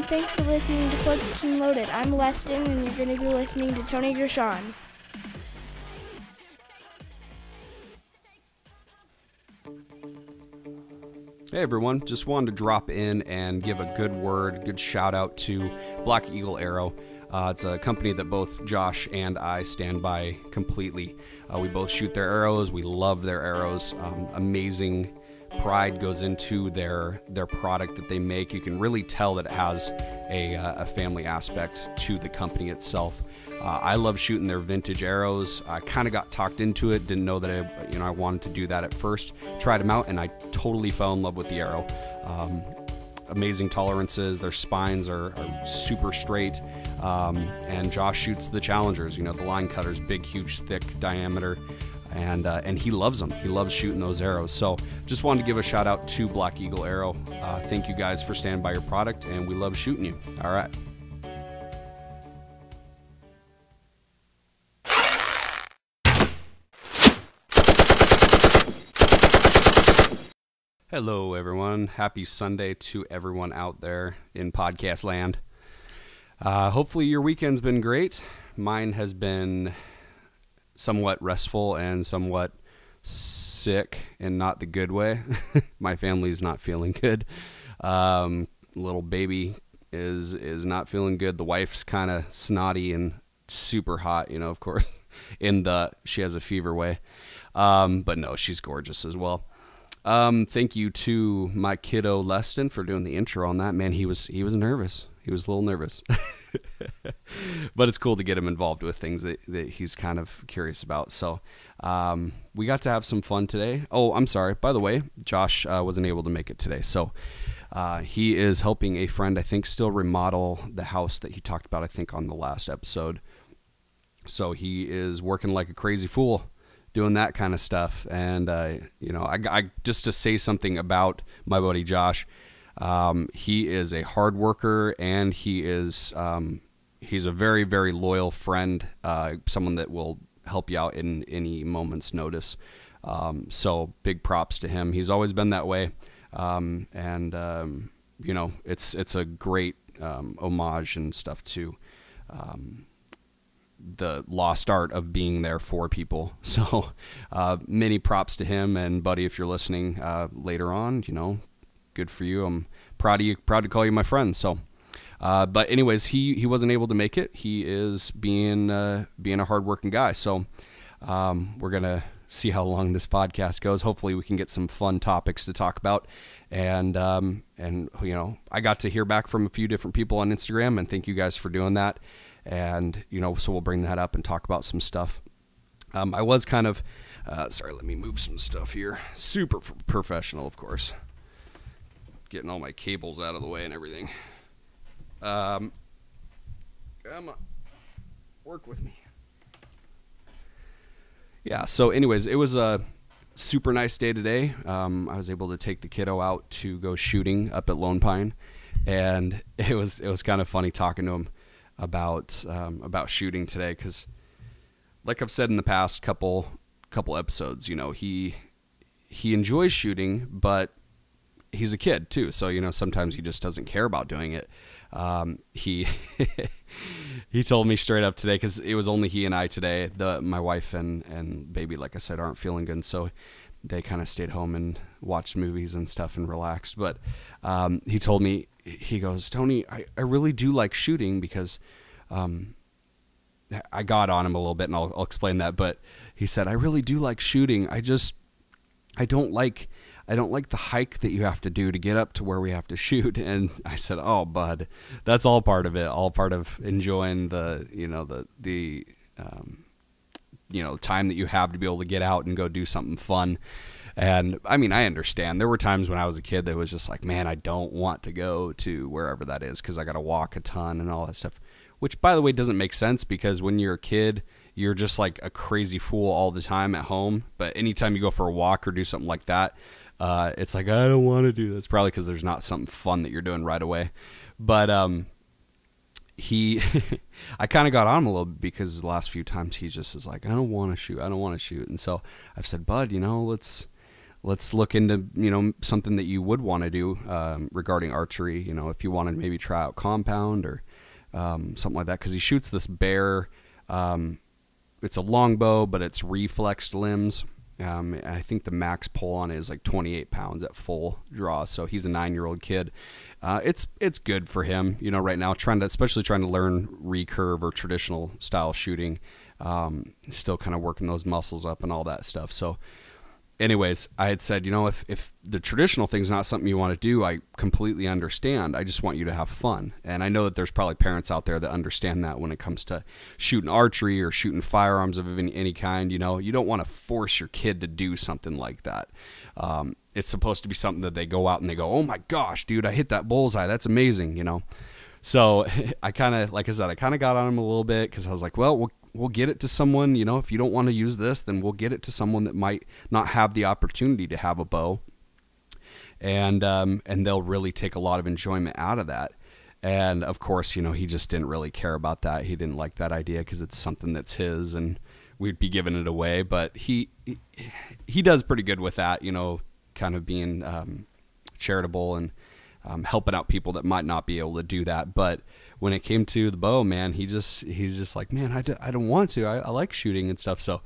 Thanks for listening to Flipped and Loaded. I'm Weston, and you're going to be listening to Tony Gershon. Hey everyone, just wanted to drop in and give a good shout out to Black Eagle Arrow. It's a company that both Josh and I stand by completely. We both shoot their arrows. We love their arrows. Amazing pride goes into their product that they make. You can really tell that it has a family aspect to the company itself. I love shooting their vintage arrows. I kind of got talked into it. Didn't know that I wanted to do that at first. Tried them out, and I totally fell in love with the arrow. Amazing tolerances. Their spines are super straight. And Josh shoots the Challengers. The line cutters, big, huge, thick diameter. And he loves them. He loves shooting those arrows. So just wanted to give a shout out to Black Eagle Arrow. Thank you guys for standing by your product, and we love shooting you. All right. Hello, everyone. Happy Sunday to everyone out there in podcast land. Hopefully your weekend's been great. Mine has been somewhat restful and somewhat sick in not the good way. My family's not feeling good. Little baby is not feeling good. The wife's kind of snotty and super hot, of course, she has a fever way. But no, she's gorgeous as well. Thank you to my kiddo Leston for doing the intro on that. Man, he was nervous. He was a little nervous. But it's cool to get him involved with things that he's kind of curious about. So we got to have some fun today. Oh, I'm sorry. By the way, Josh wasn't able to make it today. So he is helping a friend, I think, still remodel the house that he talked about, I think, on the last episode. So he is working like a crazy fool doing that kind of stuff. And, I just to say something about my buddy Josh, he is a hard worker, and he's a very, very loyal friend, someone that will help you out in any moment's notice. So big props to him. He's always been that way. It's a great homage and stuff to the lost art of being there for people. So many props to him. And buddy, if you're listening later on, good for you. I'm proud of you, proud to call you my friend. So but anyways, he wasn't able to make it. He is being a hardworking guy. So we're gonna see how long this podcast goes. Hopefully we can get some fun topics to talk about. And I got to hear back from a few different people on Instagram, and thank you guys for doing that. And, so we'll bring that up and talk about some stuff. I was kind of, sorry, let me move some stuff here. Super professional, of course. Getting all my cables out of the way and everything. Come on, work with me. Yeah, so anyways, it was a super nice day today. I was able to take the kiddo out to go shooting up at Lone Pine. And it was kind of funny talking to him about shooting today, because like I've said in the past couple episodes, he enjoys shooting, but he's a kid too, so sometimes he just doesn't care about doing it. He told me straight up today, because it was only he and I today. My wife and baby, like I said, aren't feeling good, so they kind of stayed home and watched movies and stuff and relaxed. But he told me, he goes, Tony, I really do like shooting, because I got on him a little bit, and I'll explain that. But he said, I really do like shooting. I don't like the hike that you have to do to get up to where we have to shoot. And I said, oh, bud, that's all part of it. All part of enjoying the time that you have to be able to get out and go do something fun. And I mean, I understand. There were times when I was a kid that was just like, man, I don't want to go to wherever that is, because I got to walk a ton and all that stuff, which, by the way, doesn't make sense, because when you're a kid, you're just like a crazy fool all the time at home. But anytime you go for a walk or do something like that, it's like, I don't want to do this. Probably because there's not something fun that you're doing right away. But I kind of got on him a little bit, because the last few times he just is like, I don't want to shoot. And so I've said, bud, let's let's look into, something that you would want to do regarding archery. If you wanted to maybe try out compound or something like that, because he shoots this bear. It's a longbow, but it's reflexed limbs. And I think the max pull on it is like 28 pounds at full draw. So he's a 9-year-old kid. It's good for him, right now, especially trying to learn recurve or traditional style shooting. Still kind of working those muscles up and all that stuff. So anyways, I had said, if the traditional thing's not something you want to do, I completely understand. I just want you to have fun. And I know that there's probably parents out there that understand that when it comes to shooting archery or shooting firearms of any kind. You don't want to force your kid to do something like that. It's supposed to be something that they go out and they go, oh my gosh, dude, I hit that bullseye. That's amazing, So I kind of, like I said, got on him a little bit because I was like, well, we'll get it to someone, if you don't want to use this, then we'll get it to someone that might not have the opportunity to have a bow. And they'll really take a lot of enjoyment out of that. And of course, he just didn't really care about that. He didn't like that idea because it's something that's his and we'd be giving it away. But he does pretty good with that, kind of being charitable and helping out people that might not be able to do that. But when it came to the bow, man, he's just like, man, I don't want to. I like shooting and stuff. So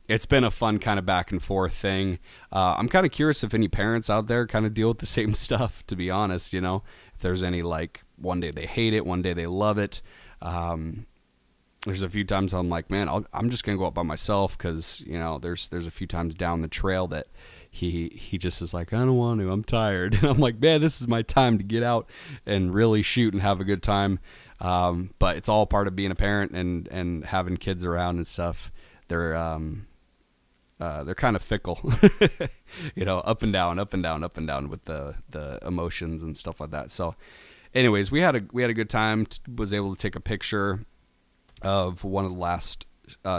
it's been a fun kind of back and forth thing. I'm kind of curious if any parents out there kind of deal with the same stuff, to be honest, if there's any, like, one day they hate it, one day they love it. There's a few times I'm like, man, I'm just going to go up by myself because, there's a few times down the trail that he just is like, I don't want to, I'm tired. And I'm like, man, this is my time to get out and really shoot and have a good time. But it's all part of being a parent and having kids around and stuff. They're kind of fickle, up and down with the emotions and stuff like that. So anyways, we had a good time, was able to take a picture of one of the last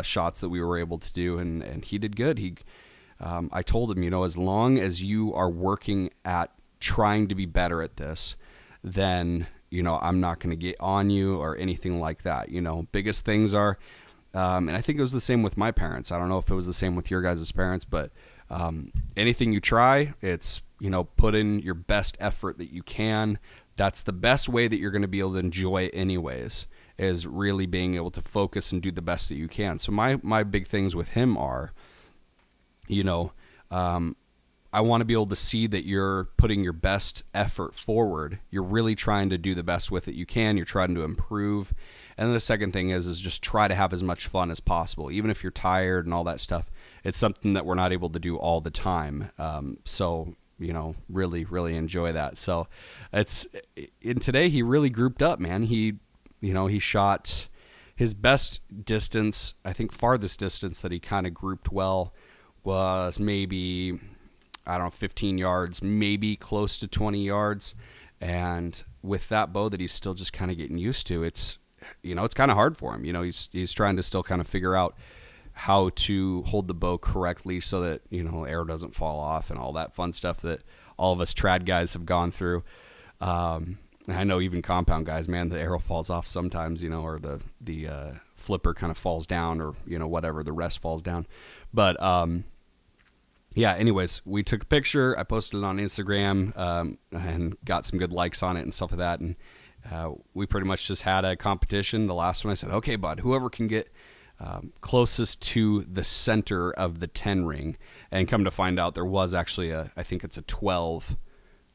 shots that we were able to do. And he did good. I told him, as long as you are working at trying to be better at this, then, I'm not going to get on you or anything like that. Biggest things are, and I think it was the same with my parents. I don't know if it was the same with your guys' parents, but anything you try, it's, put in your best effort that you can. That's the best way that you're going to be able to enjoy it anyways, is really being able to focus and do the best that you can. So my big things with him are, I want to be able to see that you're putting your best effort forward. You're really trying to do the best with it you can. You're trying to improve. And then the second thing is just try to have as much fun as possible. Even if you're tired and all that stuff, it's something that we're not able to do all the time. So, really, really enjoy that. So and today he really grouped up, man. He shot his best distance, I think farthest distance that he kind of grouped well was maybe, 15 yards, maybe close to 20 yards. And with that bow that he's still just kind of getting used to, it's kind of hard for him. He's trying to still kind of figure out how to hold the bow correctly so that, arrow doesn't fall off and all that fun stuff that all of us trad guys have gone through. I know even compound guys, man, the arrow falls off sometimes, or the flipper kind of falls down or, whatever, the rest falls down. But, yeah, anyways, we took a picture. I posted it on Instagram and got some good likes on it and stuff like that. And we pretty much just had a competition. The last one I said, okay, bud, whoever can get closest to the center of the 10 ring. And come to find out there was actually I think it's a 12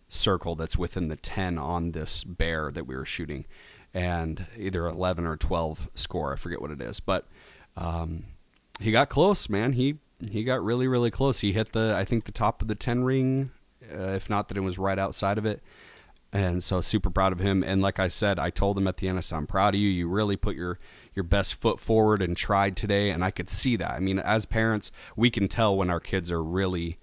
circle that's within the 10 on this bear that we were shooting. And either 11 or 12 score. I forget what it is. But he got close, man. He got really, really close. He hit I think the top of the 10 ring, if not that it was right outside of it. And so super proud of him. And like I said, I told him at the end, I said, I'm proud of you. You really put your best foot forward and tried today. And I could see that. I mean, as parents, we can tell when our kids are really,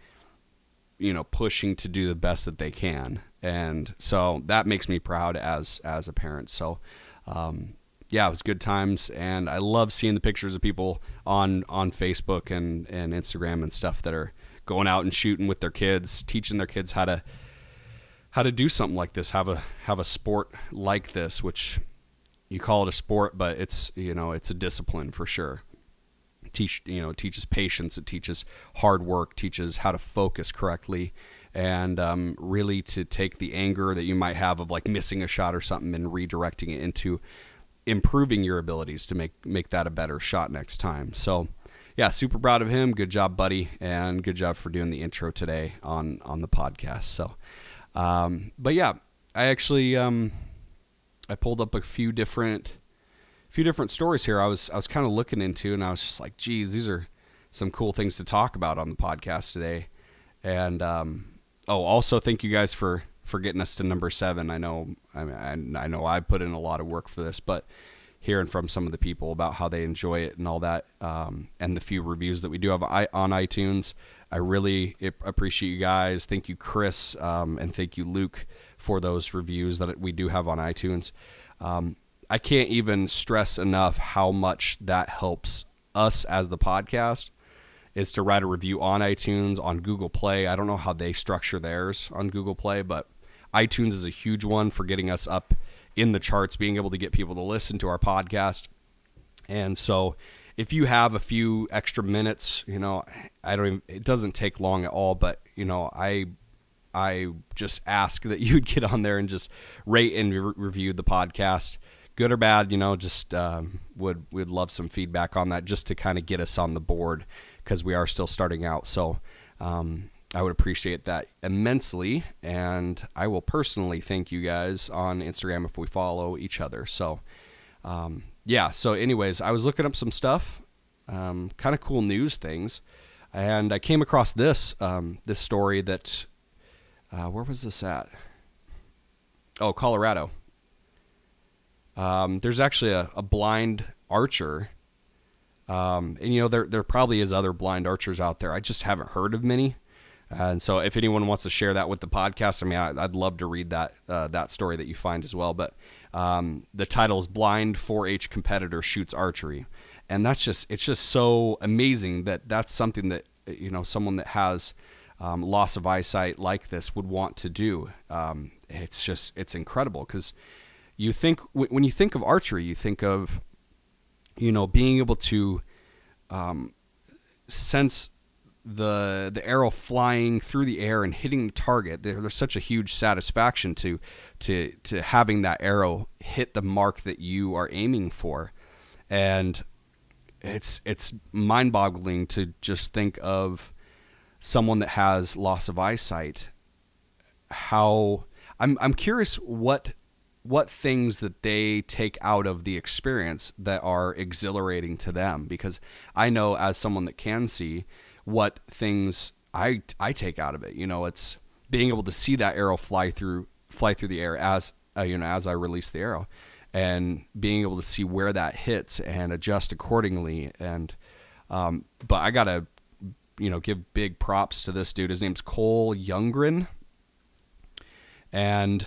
pushing to do the best that they can. And so that makes me proud as a parent. So, yeah, it was good times, and I love seeing the pictures of people on Facebook and Instagram and stuff that are going out and shooting with their kids, teaching their kids how to do something like this, have a sport like this, which you call it a sport, but it's it's a discipline for sure. teaches patience, it teaches hard work, teaches how to focus correctly, and really to take the anger that you might have of like missing a shot or something and redirecting it into improving your abilities to make that a better shot next time. So yeah, super proud of him. Good job, buddy, and good job for doing the intro today on the podcast. So but yeah, I actually I pulled up a few different stories here I was kind of looking into, and I was just like, geez, these are some cool things to talk about on the podcast today. And also thank you guys for getting us to number 7. I know I put in a lot of work for this, but hearing from some of the people about how they enjoy it and all that, and the few reviews that we do have on iTunes, I really appreciate you guys. Thank you, Chris, and thank you, Luke, for those reviews that we do have on iTunes. I can't even stress enough how much that helps us as the podcast, is to write a review on iTunes, on Google Play. I don't know how they structure theirs on Google Play, but iTunes is a huge one for getting us up in the charts, being able to get people to listen to our podcast. And so if you have a few extra minutes, it doesn't take long at all, but I just ask that you'd get on there and just rate and review the podcast. Good or bad, just would love some feedback on that, just to kind of get us on the board, because we are still starting out. So I would appreciate that immensely, and I will personally thank you guys on Instagram if we follow each other. So so anyways, I was looking up some stuff, kind of cool news things, and I came across this story that where was this at? Oh, Colorado. There's actually a blind archer, and there probably is other blind archers out there. I just haven't heard of many, and so if anyone wants to share that with the podcast, I'd love to read that story that you find as well. But the title is "Blind 4-H Competitor Shoots Archery," and it's just so amazing that that's something that someone that has loss of eyesight like this would want to do. It's incredible, because when you think of archery, you think of, being able to sense the arrow flying through the air and hitting the target. There's such a huge satisfaction to having that arrow hit the mark that you are aiming for. And it's mind-boggling to just think of someone that has loss of eyesight. How I'm curious what things that they take out of the experience that are exhilarating to them, because I know as someone that can see what things I take out of it. It's being able to see that arrow fly through the air as I release the arrow, and being able to see where that hits and adjust accordingly. And but I gotta give big props to this dude. His name's Cole Youngren, and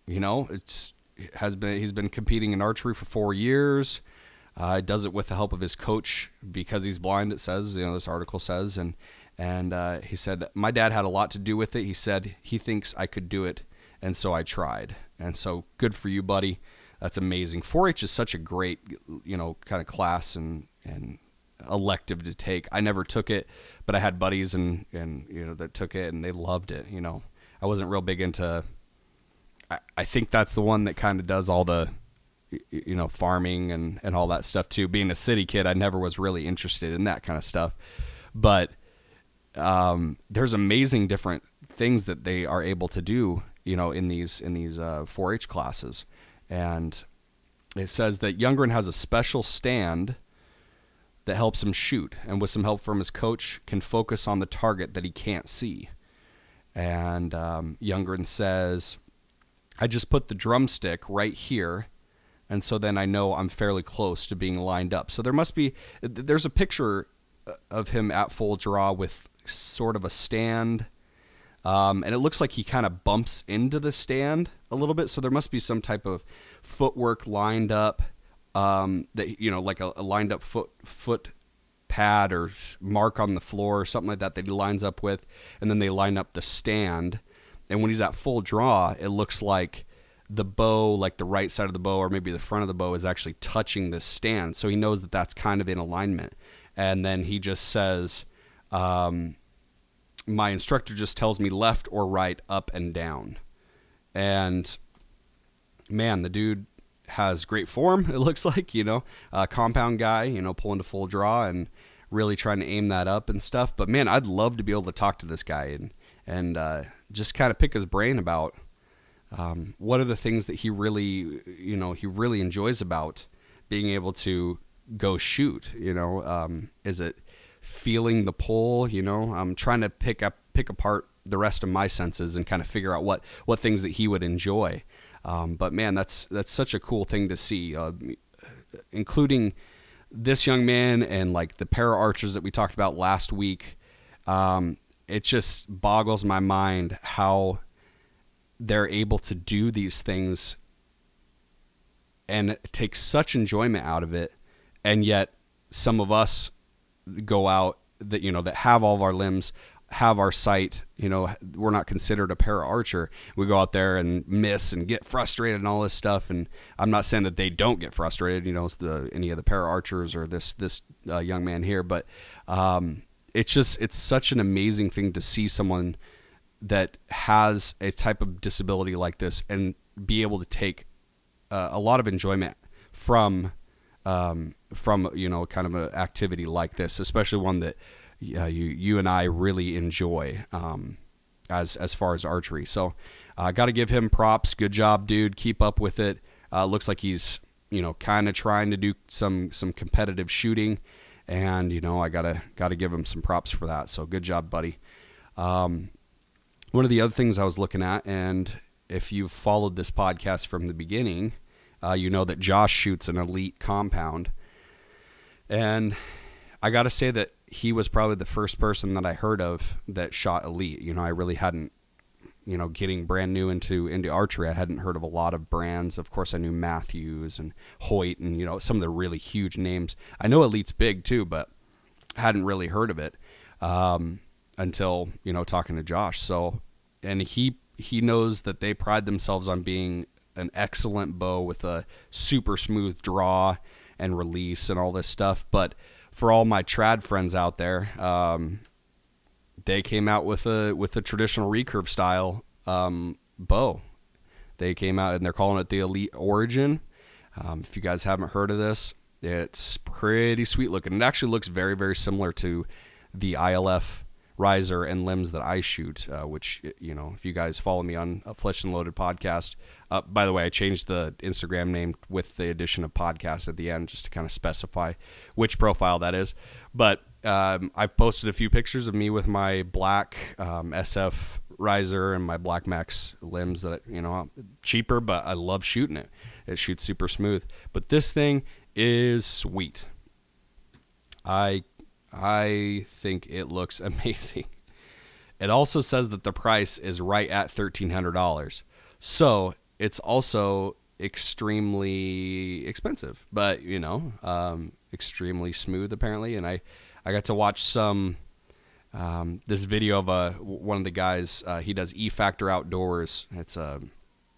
he's been competing in archery for 4 years. Does it with the help of his coach because he's blind, it says, this article says. And he said, my dad had a lot to do with it. He said he thinks I could do it, and so I tried. And so good for you, buddy. That's amazing. 4-H is such a great, kind of class and elective to take. I never took it, but I had buddies and that took it, and they loved it. I wasn't real big into. I think that's the one that kind of does all the, farming and all that stuff too. Being a city kid, I never was really interested in that kind of stuff. But there's amazing different things that they are able to do, in these 4-H classes. And it says that Youngren has a special stand that helps him shoot, and with some help from his coach, can focus on the target that he can't see. And Youngren says, I just put the drumstick right here, and so then I know I'm fairly close to being lined up. So there's a picture of him at full draw with sort of a stand, and it looks like he kind of bumps into the stand a little bit, so there must be some type of footwork lined up, that like a lined up foot pad or mark on the floor or something like that he lines up with, and then they line up the stand. And when he's at full draw, it looks like the bow, like the right side of the bow or maybe the front of the bow, is actually touching the stand. So he knows that that's kind of in alignment. And then he just says, my instructor just tells me left or right, up and down. And man, the dude has great form, it looks like, compound guy, pulling to full draw and really trying to aim that up and stuff. But man, I'd love to be able to talk to this guy and just kind of pick his brain about what are the things that he really enjoys about being able to go shoot. Is it feeling the pull? I'm trying to pick apart the rest of my senses and kind of figure out what things that he would enjoy. But man, that's such a cool thing to see, including this young man and like the para archers that we talked about last week. It just boggles my mind how they're able to do these things and take such enjoyment out of it. And yet some of us go out that, that have all of our limbs, have our sight, we're not considered a para archer. We go out there and miss and get frustrated and all this stuff. And I'm not saying that they don't get frustrated, it's any of the para archers or this young man here, but it's such an amazing thing to see someone that has a type of disability like this and be able to take a lot of enjoyment from kind of an activity like this, especially one that you and I really enjoy as far as archery. So got to give him props. Good job, dude. Keep up with it. Looks like he's kind of trying to do some competitive shooting, and I gotta give him some props for that. So good job, buddy. One of the other things I was looking at, and if you've followed this podcast from the beginning, you know that Josh shoots an elite compound. And I got to say that he was probably the first person that I heard of that shot elite. I really hadn't, getting brand new into archery, I hadn't heard of a lot of brands. Of course, I knew Matthews and Hoyt and, some of the really huge names. I know Elite's big too, but hadn't really heard of it until, talking to Josh. So, and he knows that they pride themselves on being an excellent bow with a super smooth draw and release and all this stuff. But for all my trad friends out there, they came out with a traditional recurve style bow. They came out and they're calling it the Elite Origin. If you guys haven't heard of this, it's pretty sweet looking. It actually looks very, very similar to the ILF riser and limbs that I shoot, which, if you guys follow me on a Fletched and Loaded podcast, by the way, I changed the Instagram name with the addition of podcast at the end just to kind of specify which profile that is. But I've posted a few pictures of me with my black SF riser and my Black Max limbs that, cheaper, but I love shooting it. It shoots super smooth. But this thing is sweet. I think it looks amazing. It also says that the price is right at $1,300. So it's also extremely expensive, but, extremely smooth apparently. And I got to watch some, this video of one of the guys, he does E-Factor Outdoors. It's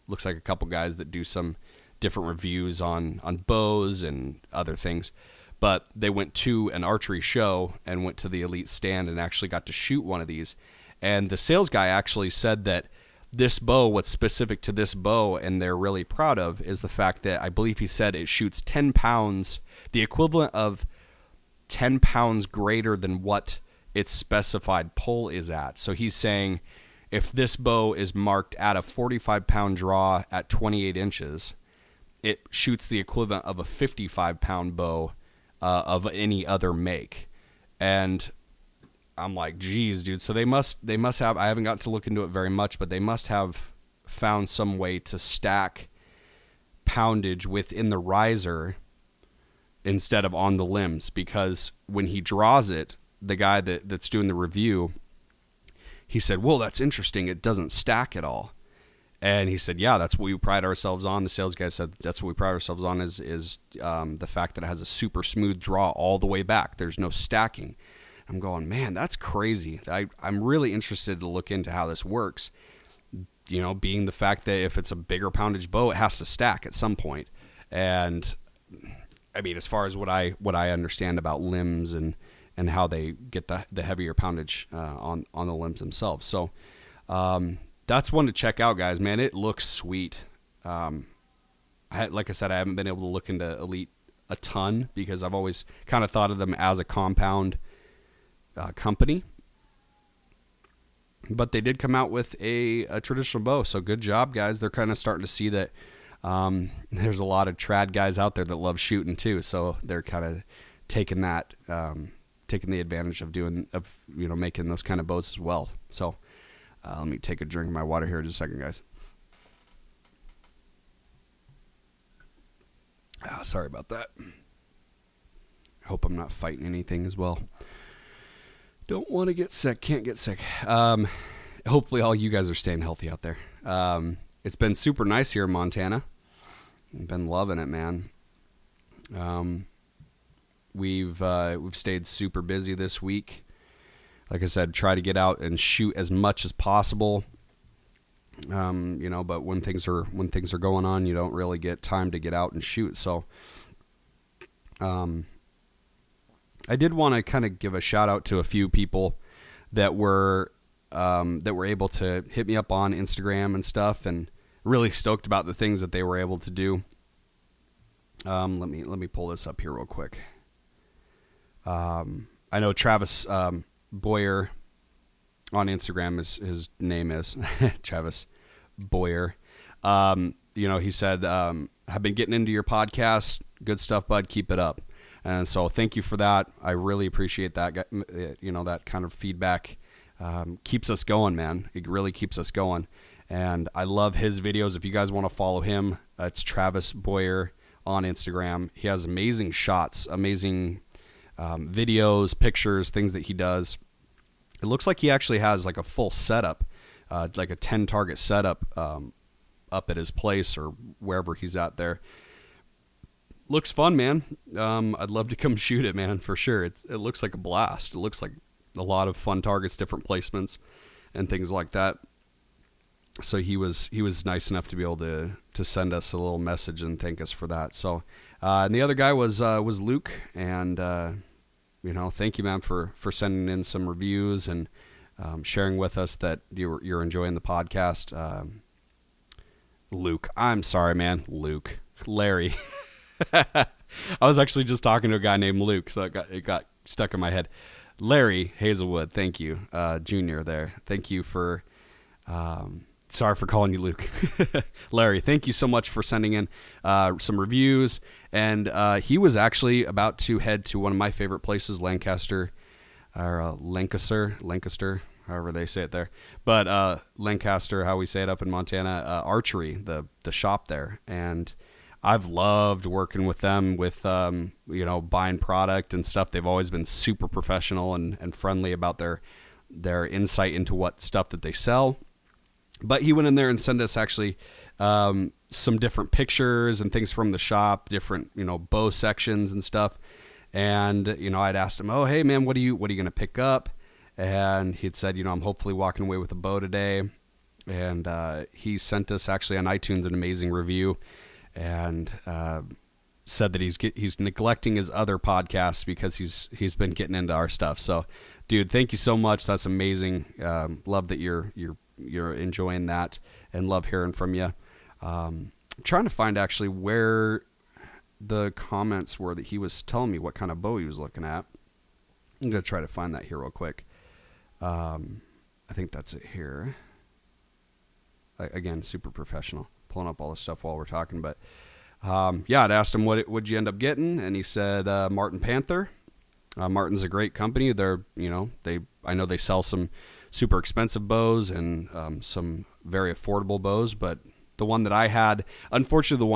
looks like a couple guys that do some different reviews on bows and other things. But they went to an archery show and went to the Elite stand and actually got to shoot one of these. And the sales guy actually said that this bow, what's specific to this bow and they're really proud of, is the fact that I believe he said it shoots 10 pounds, the equivalent of 10 pounds greater than what its specified pull is at. So he's saying if this bow is marked at a 45-pound draw at 28 inches, it shoots the equivalent of a 55-pound bow of any other make. And I'm like, geez, dude. So they must have, I haven't got to look into it very much, but they must have found some way to stack poundage within the riser instead of on the limbs, because when he draws it, the guy that's doing the review, he said, "Whoa, that's interesting. It doesn't stack at all." And he said, "Yeah, that's what we pride ourselves on." The sales guy said, "That's what we pride ourselves on is the fact that it has a super smooth draw all the way back. There's no stacking." I'm going, man, that's crazy. I'm really interested to look into how this works. Being the fact that if it's a bigger poundage bow, it has to stack at some point. And I mean, as far as what I understand about limbs and how they get the heavier poundage on the limbs themselves. So that's one to check out, guys. Man, it looks sweet. Like I said, I haven't been able to look into Elite a ton because I've always kind of thought of them as a compound company. But they did come out with a traditional bow, so good job, guys. They're kind of starting to see that there's a lot of trad guys out there that love shooting too, so they're kind of taking that, taking the advantage of making those kind of bows as well. So let me take a drink of my water here in just a second, guys. Sorry about that. I hope I'm not fighting anything as well. Don't want to get sick. Can't get sick. Hopefully all you guys are staying healthy out there. It's been super nice here in Montana. I've been loving it, man. We've stayed super busy this week. Like I said, try to get out and shoot as much as possible. But when things are going on, you don't really get time to get out and shoot. So, I did want to kind of give a shout out to a few people that were able to hit me up on Instagram and stuff, and really stoked about the things that they were able to do. Let me pull this up here real quick. I know Travis Boyer on Instagram, his name is Travis Boyer. He said, "I've been getting into your podcast. Good stuff, bud. Keep it up." And so thank you for that. I really appreciate that. That kind of feedback keeps us going, man. It really keeps us going. And I love his videos. If you guys want to follow him, it's Travis Boyer on Instagram. He has amazing shots, amazing videos, pictures, things that he does. It looks like he actually has like a full setup, like a 10 target setup up at his place or wherever he's at there. Looks fun, man. I'd love to come shoot it, man, for sure. It looks like a blast. It looks like a lot of fun targets, different placements, and things like that. So he was nice enough to be able to send us a little message and thank us for that. So, and the other guy was Luke, and thank you, man, for sending in some reviews and sharing with us that you're enjoying the podcast. Luke, I'm sorry, man, Luke, Larry. I was actually just talking to a guy named Luke, so it got stuck in my head. Larry Hazelwood, thank you, Junior there. Thank you for, sorry for calling you Luke. Larry, thank you so much for sending in some reviews. And he was actually about to head to one of my favorite places, Lancaster, however they say it there. But Lancaster, how we say it up in Montana, Archery, the shop there. And I've loved working with them with, buying product and stuff. They've always been super professional and friendly about their insight into what stuff that they sell. But he went in there and sent us actually some different pictures and things from the shop, different, bow sections and stuff. And, I'd asked him, "Oh, hey man, what are you going to pick up?" And he'd said, I'm hopefully walking away with a bow today. And he sent us actually on iTunes an amazing review. And said that he's neglecting his other podcasts because he's been getting into our stuff. So, dude, thank you so much. That's amazing. Love that you're enjoying that, and love hearing from you. I'm trying to find actually where the comments were that he was telling me what kind of bow he was looking at. I'm gonna try to find that here real quick. I think that's it here. Again, super professional. Pulling up all this stuff while we're talking, but I'd asked him would you end up getting, and he said Martin Panther. Martin's a great company. They're I know they sell some super expensive bows and some very affordable bows, but the one that I had, unfortunately,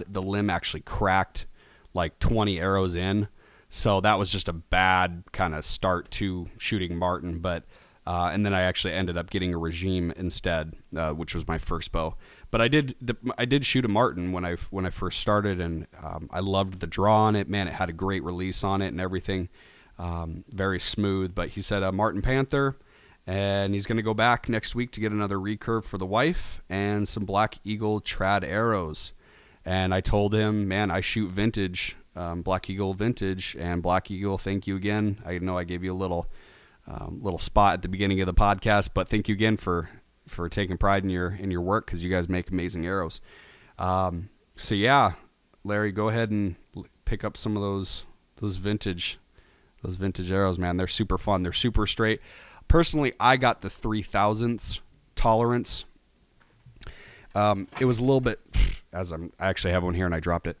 the limb actually cracked like 20 arrows in, so that was just a bad kind of start to shooting Martin. But and then I actually ended up getting a Regime instead, which was my first bow. But I did shoot a Martin when I first started, and I loved the draw on it. Man, it had a great release on it and everything, very smooth. But he said Martin Panther, and he's going to go back next week to get another recurve for the wife and some Black Eagle trad arrows. And I told him, man, I shoot vintage Black Eagle Vintage. And Black Eagle, thank you again. I know I gave you a little spot at the beginning of the podcast, but thank you again for taking pride in your work, because you guys make amazing arrows. So yeah, Larry, go ahead and pick up some of those vintage arrows, man. They're super fun. They're super straight. Personally, I got the 3/1000 tolerance. It was a little bit, I actually have one here and I dropped it.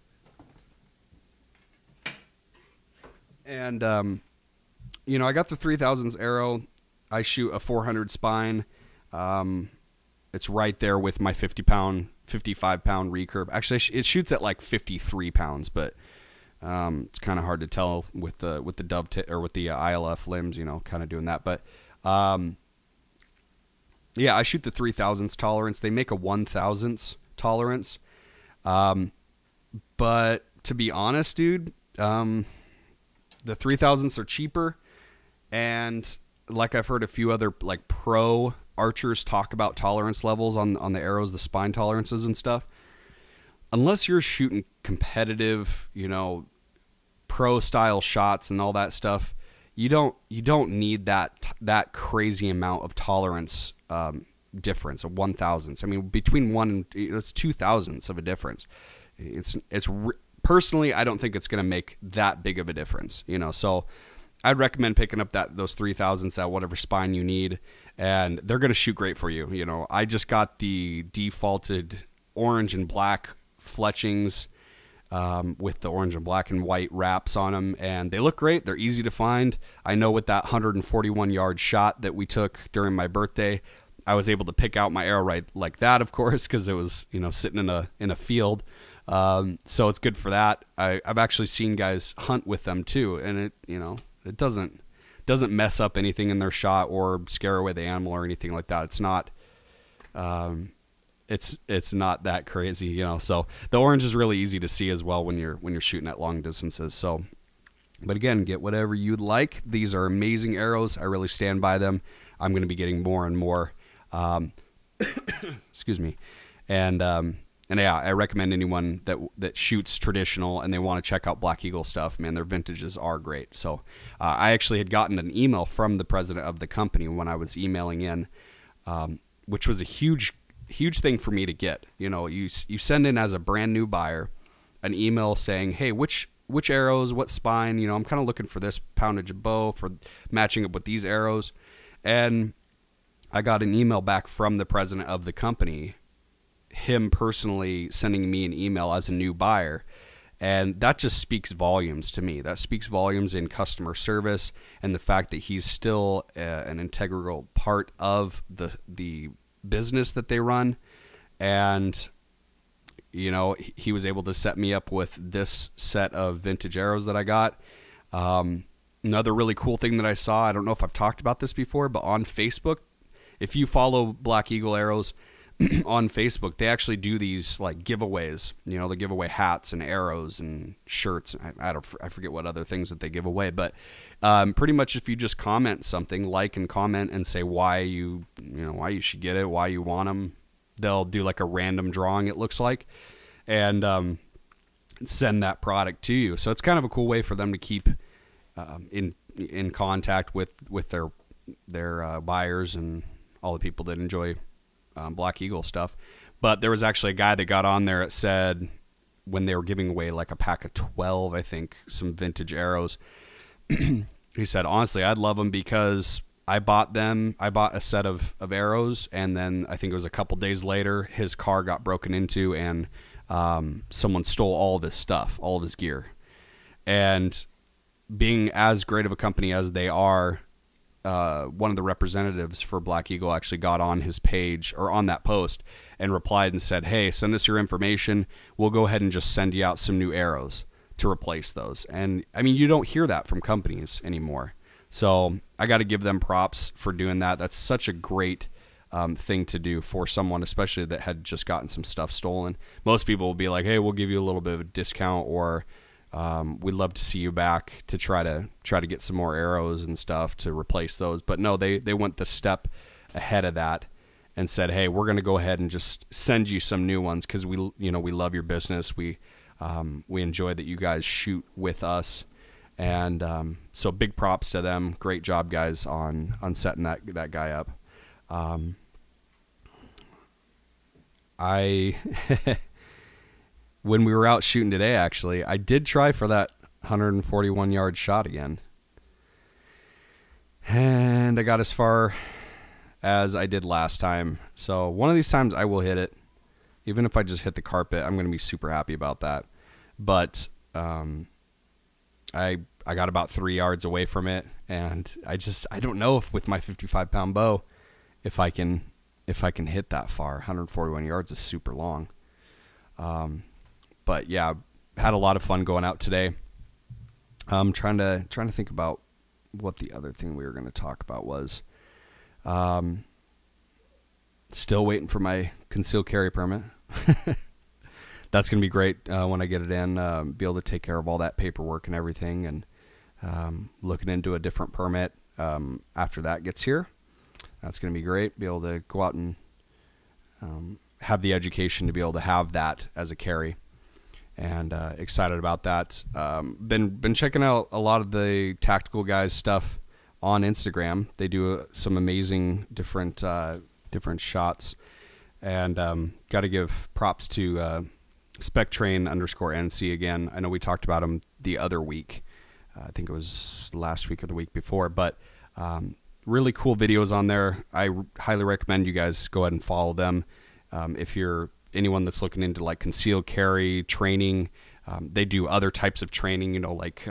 And, I got the 3/1000 arrow. I shoot a 400 spine. It's right there with my 55 pound recurve. Actually, it shoots at like 53 pounds, but it's kind of hard to tell with the dovetail or with the ILF limbs, kind of doing that. But yeah, I shoot the 3/1000 tolerance. They make a 1/1000 tolerance. But to be honest, dude, the 3/1000 are cheaper, and like I've heard a few other like pro archers talk about tolerance levels on the arrows, the spine tolerances and stuff. Unless you're shooting competitive, pro style shots and all that stuff, you don't need that crazy amount of tolerance difference of 1/1000. I mean, between it's 2/1000 of a difference. Personally, I don't think it's going to make that big of a difference, So I'd recommend picking up those 3/1000 at whatever spine you need, and they're going to shoot great for you. I just got the defaulted orange and black fletchings with the orange and black and white wraps on them, and they look great. They're easy to find. I know with that 141-yard shot that we took during my birthday, I was able to pick out my arrow right like that, of course, because it was sitting in a field. So it's good for that. I've actually seen guys hunt with them too, and it doesn't mess up anything in their shot or scare away the animal or anything like that. It's not it's not that crazy, So the orange is really easy to see as well when you're shooting at long distances. So, but again, get whatever you'd like. These are amazing arrows. I really stand by them. I'm going to be getting more and more. Excuse me. And yeah, I recommend anyone that shoots traditional and they want to check out Black Eagle stuff, man, their vintages are great. So I actually had gotten an email from the president of the company when I was emailing in, which was a huge thing for me to get. You send in as a brand new buyer an email saying, hey, which arrows, what spine, I'm kind of looking for this poundage of bow for matching up with these arrows. And I got an email back from the president of the company, him personally sending me an email as a new buyer. And that just speaks volumes to me. That speaks volumes in customer service and the fact that he's still an integral part of the business that they run. And, he was able to set me up with this set of vintage arrows that I got. Another really cool thing that I saw, I don't know if I've talked about this before, but on Facebook, if you follow Black Eagle Arrows on Facebook, they actually do these like giveaways. They give away hats and arrows and shirts. I forget what other things that they give away, but pretty much if you just comment something, like and comment and say why you should get it, why you want them, they'll do like a random drawing, it looks like, and send that product to you. So it's kind of a cool way for them to keep in contact with their buyers and all the people that enjoy Black Eagle stuff. But there was actually a guy that got on there that said when they were giving away like a pack of 12, I think, some vintage arrows, he said, honestly, I'd love them because I bought a set of arrows, and then I think it was a couple days later, his car got broken into, and someone stole all of his stuff, all of his gear. And being as great of a company as they are, one of the representatives for Black Eagle actually got on his page or on that post and replied and said, hey, send us your information. We'll go ahead and just send you out some new arrows to replace those. And I mean, you don't hear that from companies anymore. So I got to give them props for doing that. That's such a great thing to do for someone, especially that had just gotten some stuff stolen. Most people will be like, hey, we'll give you a little bit of a discount, or we'd love to see you back to try to get some more arrows and stuff to replace those. But no, they went the step ahead of that and said, hey, we're going to go ahead and just send you some new ones because we love your business. We We enjoy that you guys shoot with us. And so big props to them. Great job, guys, on setting that guy up. When we were out shooting today, actually, I did try for that 141-yard shot again. And I got as far as I did last time. So one of these times I will hit it. Even if I just hit the carpet, I'm going to be super happy about that. But I got about 3 yards away from it, and I don't know if with my 55-pound bow, if I can hit that far. 141 yards is super long. But yeah, had a lot of fun going out today. I'm trying to think about what the other thing we were going to talk about was. Still waiting for my concealed carry permit. That's going to be great when I get it in, be able to take care of all that paperwork and everything, and looking into a different permit after that gets here. That's going to be great. Be able to go out and have the education to be able to have that as a carry, and excited about that. Been checking out a lot of the tactical guys stuff on Instagram. They do some amazing different shots, and got to give props to SpecTrain_NC again. I know we talked about him the other week. I think it was last week or the week before, but really cool videos on there. I highly recommend you guys go ahead and follow them. If you're anyone that's looking into like concealed carry training, they do other types of training, like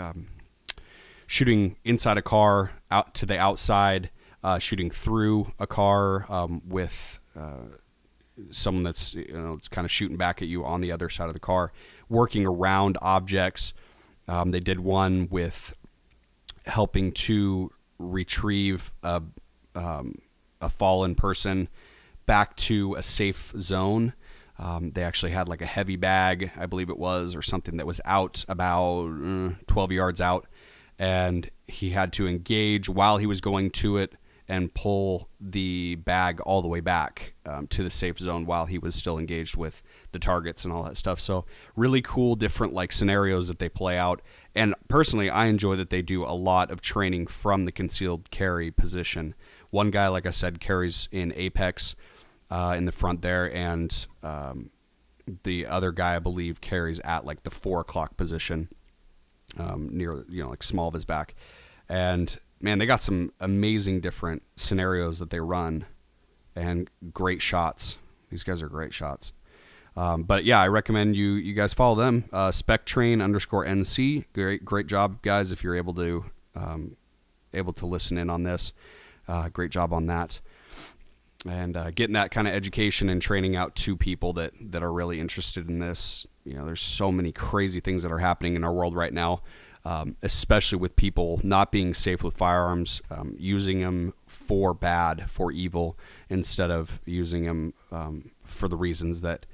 shooting inside a car, out to the outside, shooting through a car with someone that's it's kind of shooting back at you on the other side of the car, working around objects. They did one with helping to retrieve a fallen person back to a safe zone. They actually had like a heavy bag, I believe it was, or something that was out about 12 yards out, and he had to engage while he was going to it and pull the bag all the way back to the safe zone while he was still engaged with the targets and all that stuff. So really cool, different like scenarios that they play out. And personally, I enjoy that they do a lot of training from the concealed carry position. One guy, like I said, carries in Apex in the front there, and the other guy, I believe, carries at like the 4 o'clock position near, like small of his back. And man, they got some amazing different scenarios that they run, and great shots. These guys are great shots. But yeah, I recommend you guys follow them. SpecTrain_NC. Great job, guys. If you're able to listen in on this, great job on that. And getting that kind of education and training out to people that are really interested in this. There's so many crazy things that are happening in our world right now. Especially with people not being safe with firearms, using them for evil, instead of using them for the reasons that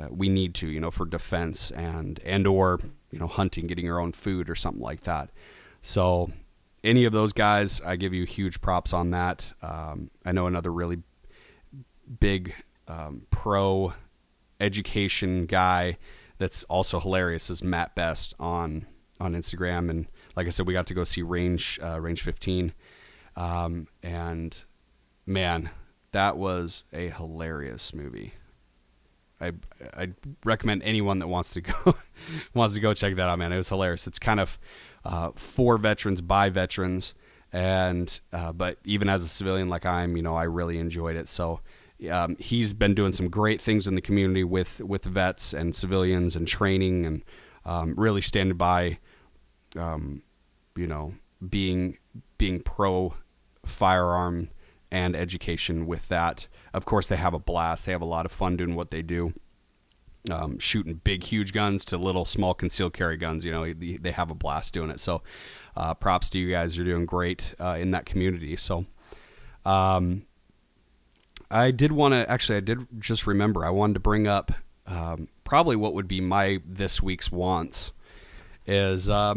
we need to, for defense and or hunting, getting your own food or something like that. So any of those guys, I give you huge props on that. I know another really big pro education guy that's also hilarious is Matt Best on Instagram. And like I said, we got to go see Range 15. And man, that was a hilarious movie. I recommend anyone that wants to go check that out, man. It was hilarious. It's kind of for veterans by veterans, and but even as a civilian like I really enjoyed it. So he's been doing some great things in the community with vets and civilians and training, and really standing by, being pro firearm and education with that. Of course, they have a blast. They have a lot of fun doing what they do, shooting big, huge guns to little, small concealed carry guns. They have a blast doing it. So props to you guys. You're doing great in that community. So I did just remember, I wanted to bring up probably what would be my this week's wants is I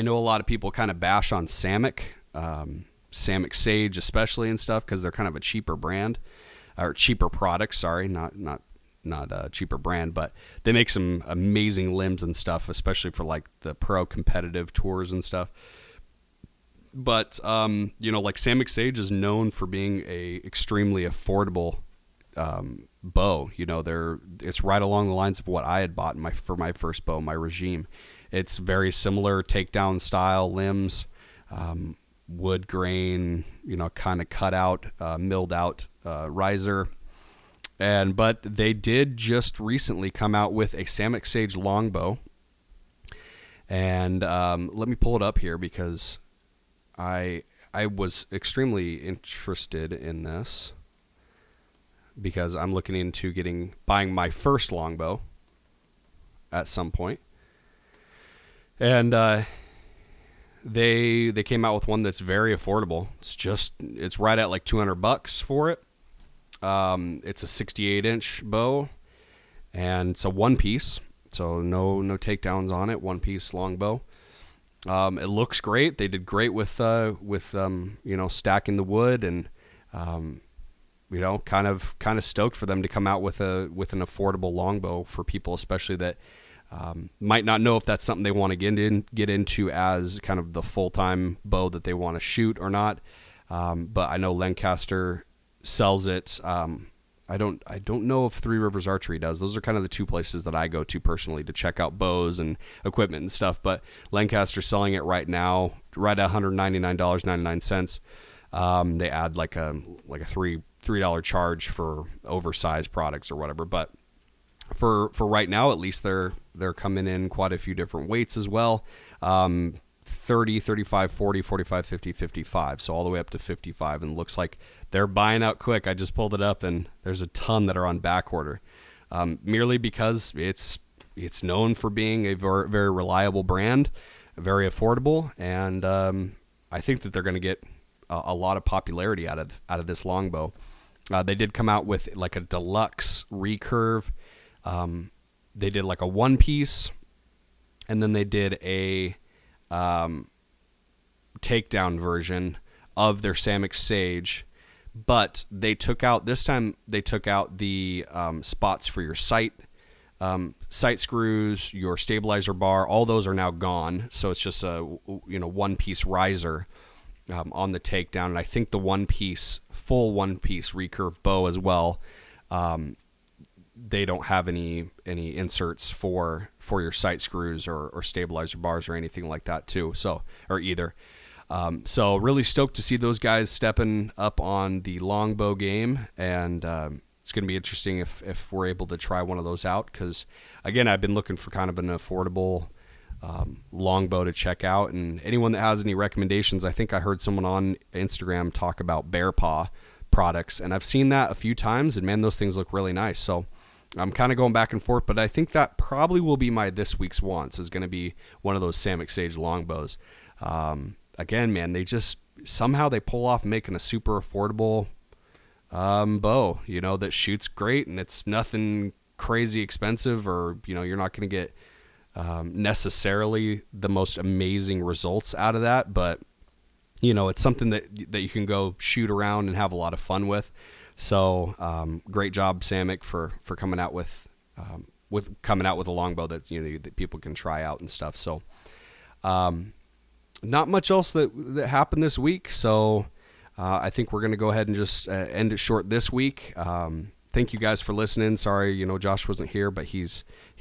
know a lot of people kind of bash on Samick. Samick Sage especially and stuff, because they're kind of a cheaper brand, or cheaper product, sorry, not not a cheaper brand, but they make some amazing limbs and stuff, especially for like the pro competitive tours and stuff. But like Samick Sage is known for being a extremely affordable bow. It's right along the lines of what I had bought for my first bow, my Regime. It's very similar takedown style limbs, wood grain, kind of cut out, milled out riser. But they did just recently come out with a Samick Sage longbow. And let me pull it up here because I was extremely interested in this because I'm looking into buying my first longbow at some point. And they came out with one that's very affordable. It's right at like $200 for it. It's a 68-inch bow, and it's a one piece, so no takedowns on it. One piece longbow. It looks great. They did great with stacking the wood, and kind of stoked for them to come out with an affordable longbow for people, especially that might not know if that's something they want to get into as kind of the full-time bow that they want to shoot or not. But I know Lancaster sells it. I don't know if Three Rivers Archery does. Those are kind of the two places that I go to personally to check out bows and equipment and stuff. But Lancaster's selling it right now, right at $199.99. They add like a $3 charge for oversized products or whatever. But for right now, at least they're coming in quite a few different weights as well. 30, 35, 40, 45, 50, 55. So all the way up to 55. And it looks like they're buying out quick. I just pulled it up and there's a ton that are on back order. Merely because it's known for being a very, very reliable brand, very affordable. And I think that they're going to get a lot of popularity out of this longbow. They did come out with like a deluxe recurve. They did like a one piece, and then they did a takedown version of their Samick Sage, but this time they took out the spots for your sight screws, your stabilizer bar. All those are now gone, so it's just a one piece riser on the takedown. And I think the full one piece recurve bow as well. They don't have any inserts for your sight screws or stabilizer bars or anything like that too. So really stoked to see those guys stepping up on the longbow game, and it's going to be interesting if we're able to try one of those out, because again, I've been looking for kind of an affordable longbow to check out. And anyone that has any recommendations, I think I heard someone on Instagram talk about Bear Paw products, and I've seen that a few times, and man, those things look really nice. So I'm kind of going back and forth, but I think that probably will be my this week's wants, is going to be one of those Samick Sage longbows. Again, man, somehow they pull off making a super affordable bow, that shoots great, and it's nothing crazy expensive, or you're not going to get necessarily the most amazing results out of that, but it's something that you can go shoot around and have a lot of fun with. So great job, Samick, for coming out with a longbow that that people can try out and stuff. So not much else that happened this week. So I think we're going to go ahead and just end it short this week. Thank you guys for listening. Sorry, Josh wasn't here, but he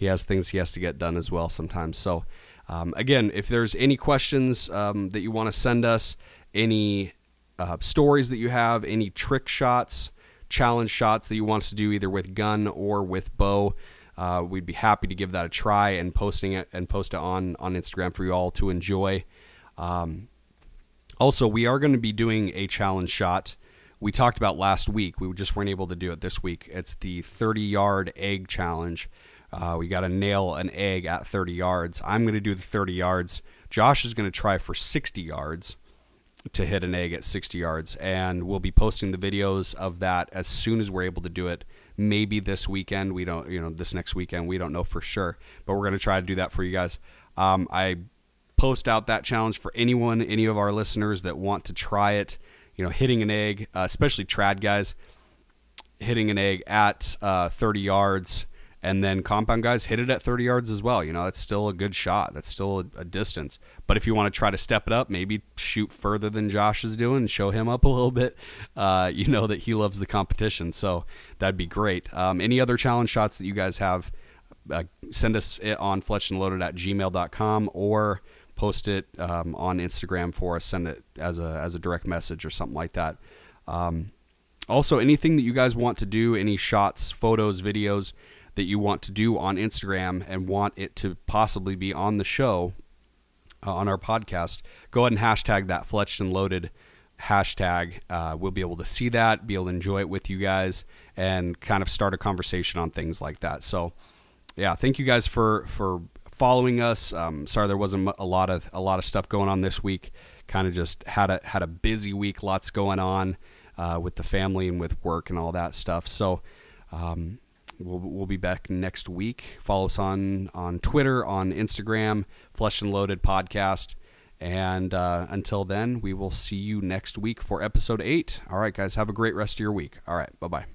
has things he has to get done as well sometimes. So again, if there's any questions that you want to send us, any stories that you have, any trick shots, challenge shots that you want us to do either with gun or with bow, we'd be happy to give that a try and post it on Instagram for you all to enjoy. Also, we are going to be doing a challenge shot we talked about last week. We just weren't able to do it this week. It's the 30-yard egg challenge. We got to nail an egg at 30 yards. I'm going to do the 30 yards. Josh is going to try for 60 yards to hit an egg at 60 yards, and we'll be posting the videos of that as soon as we're able to do it. Maybe this weekend. We don't, this next weekend, we don't know for sure, but we're going to try to do that for you guys. I post out that challenge for any of our listeners that want to try it, hitting an egg, especially trad guys. hitting an egg at 30 yards, and then compound guys hit it at 30 yards as well. That's still a good shot. That's still a distance. But if you want to try to step it up, maybe shoot further than Josh is doing and show him up a little bit, you know that he loves the competition. So that'd be great. Any other challenge shots that you guys have, send us it on fletchedandloaded@gmail.com or post it on Instagram for us. Send it as a direct message or something like that. Also, anything that you guys want to do, any shots, photos, videos that you want to do on Instagram and want it to possibly be on the show, on our podcast, go ahead and hashtag that Fletched and Loaded hashtag. We'll be able to see that, be able to enjoy it with you guys, and kind of start a conversation on things like that. So, yeah, thank you guys for following us. Sorry there wasn't a lot of stuff going on this week. Kind of just had a busy week, lots going on with the family and with work and all that stuff. So, we'll be back next week. Follow us on Twitter, on Instagram, Fletched and Loaded Podcast. And until then, we will see you next week for episode 8. All right, guys, have a great rest of your week. All right, bye-bye.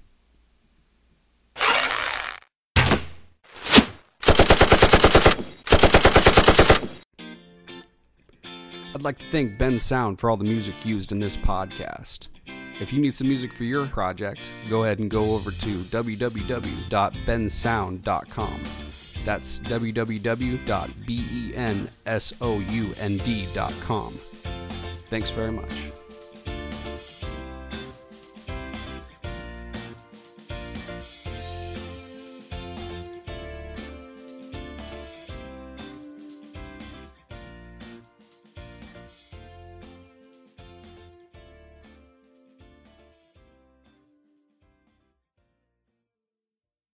I'd like to thank Ben Sound for all the music used in this podcast. If you need some music for your project, go ahead and go over to www.bensound.com. That's www.bensound.com. Thanks very much.